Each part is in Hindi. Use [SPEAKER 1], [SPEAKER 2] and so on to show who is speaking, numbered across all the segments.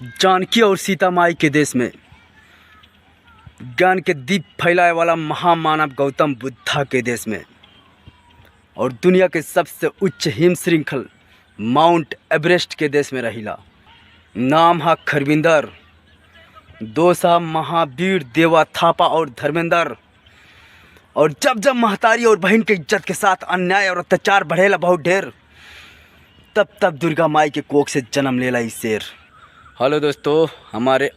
[SPEAKER 1] जानकी और सीता माई के देश में ज्ञान के दीप फैलाए वाला महामानव गौतम बुद्धा के देश में और दुनिया के सबसे उच्च हिम श्रृंखल माउंट एवरेस्ट के देश में रहिला। नाम है खरविंदर, दोसा महावीर देवा थापा और धर्मेंद्र। और जब जब महतारी और बहन के इज्जत के साथ अन्याय और अत्याचार बढ़ेला बहुत ढेर, तब तब दुर्गा माई के कोख से जन्म लेला इस शेर। हेलो दोस्तों, हमारे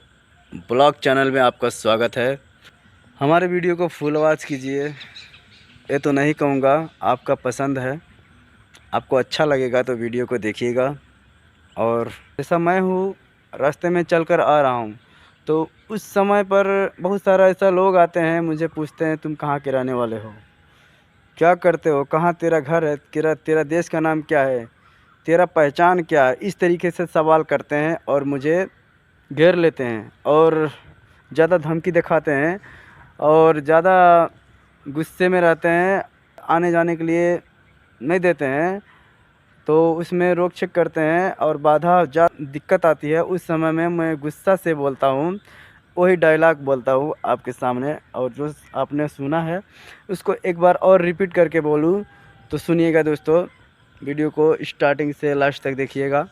[SPEAKER 1] ब्लॉग चैनल में आपका स्वागत है। हमारे वीडियो को फुल वॉच कीजिए। ये तो नहीं कहूँगा, आपका पसंद है, आपको अच्छा लगेगा तो वीडियो को देखिएगा। और जैसा मैं हूँ, रास्ते में चलकर आ रहा हूँ तो उस समय पर बहुत सारा ऐसा लोग आते हैं, मुझे पूछते हैं तुम कहाँ के रहने वाले हो, क्या करते हो, कहाँ तेरा घर है, तेरा देश का नाम क्या है, तेरा पहचान क्या है। इस तरीके से सवाल करते हैं और मुझे घेर लेते हैं और ज़्यादा धमकी दिखाते हैं और ज़्यादा गुस्से में रहते हैं, आने जाने के लिए नहीं देते हैं। तो उसमें रोक छेक करते हैं और बाधा दिक्कत आती है। उस समय में मैं गुस्सा से बोलता हूँ, वही डायलॉग बोलता हूँ आपके सामने। और जो आपने सुना है उसको एक बार और रिपीट करके बोलूँ तो सुनिएगा दोस्तों, वीडियो को स्टार्टिंग से लास्ट तक देखिएगा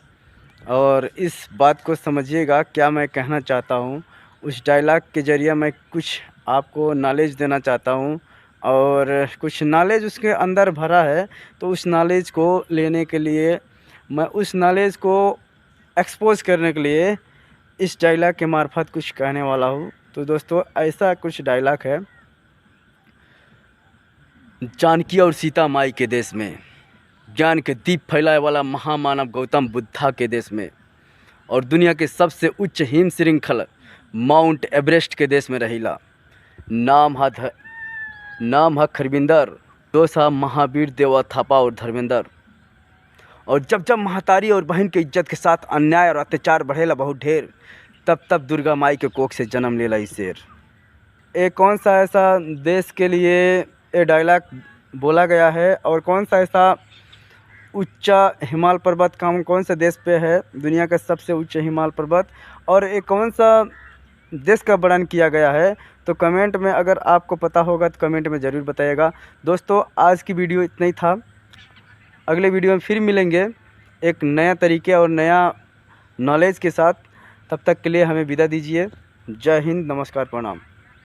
[SPEAKER 1] और इस बात को समझिएगा क्या मैं कहना चाहता हूँ। उस डायलॉग के ज़रिए मैं कुछ आपको नॉलेज देना चाहता हूँ और कुछ नॉलेज उसके अंदर भरा है। तो उस नॉलेज को लेने के लिए, मैं उस नॉलेज को एक्सपोज करने के लिए इस डायलॉग के मार्फत कुछ कहने वाला हूँ। तो दोस्तों, ऐसा कुछ डायलॉग है। जानकी और सीता माई के देश में ज्ञान के दीप फैलाए वाला महामानव गौतम बुद्धा के देश में और दुनिया के सबसे उच्च हिम श्रृंखल माउंट एवरेस्ट के देश में रहिला। नाम है खरविंदर, दोसा महावीर देवा थापा और धर्मेंद्र। और जब जब महतारी और बहन के इज्जत के साथ अन्याय और अत्याचार बढ़ेला बहुत ढेर, तब तब दुर्गा माई के कोख से जन्म लेला इस शेर। ये कौन सा ऐसा देश के लिए ये डायलॉग बोला गया है और कौन सा ऐसा ऊंचा हिमालय पर्वत कौन से देश पे है, दुनिया का सबसे ऊंचा हिमालय पर्वत, और ये कौन सा देश का वर्णन किया गया है, तो कमेंट में अगर आपको पता होगा तो कमेंट में ज़रूर बताइएगा। दोस्तों, आज की वीडियो इतना ही था। अगले वीडियो में फिर मिलेंगे एक नया तरीके और नया नॉलेज के साथ। तब तक के लिए हमें विदा दीजिए। जय हिंद, नमस्कार, प्रणाम।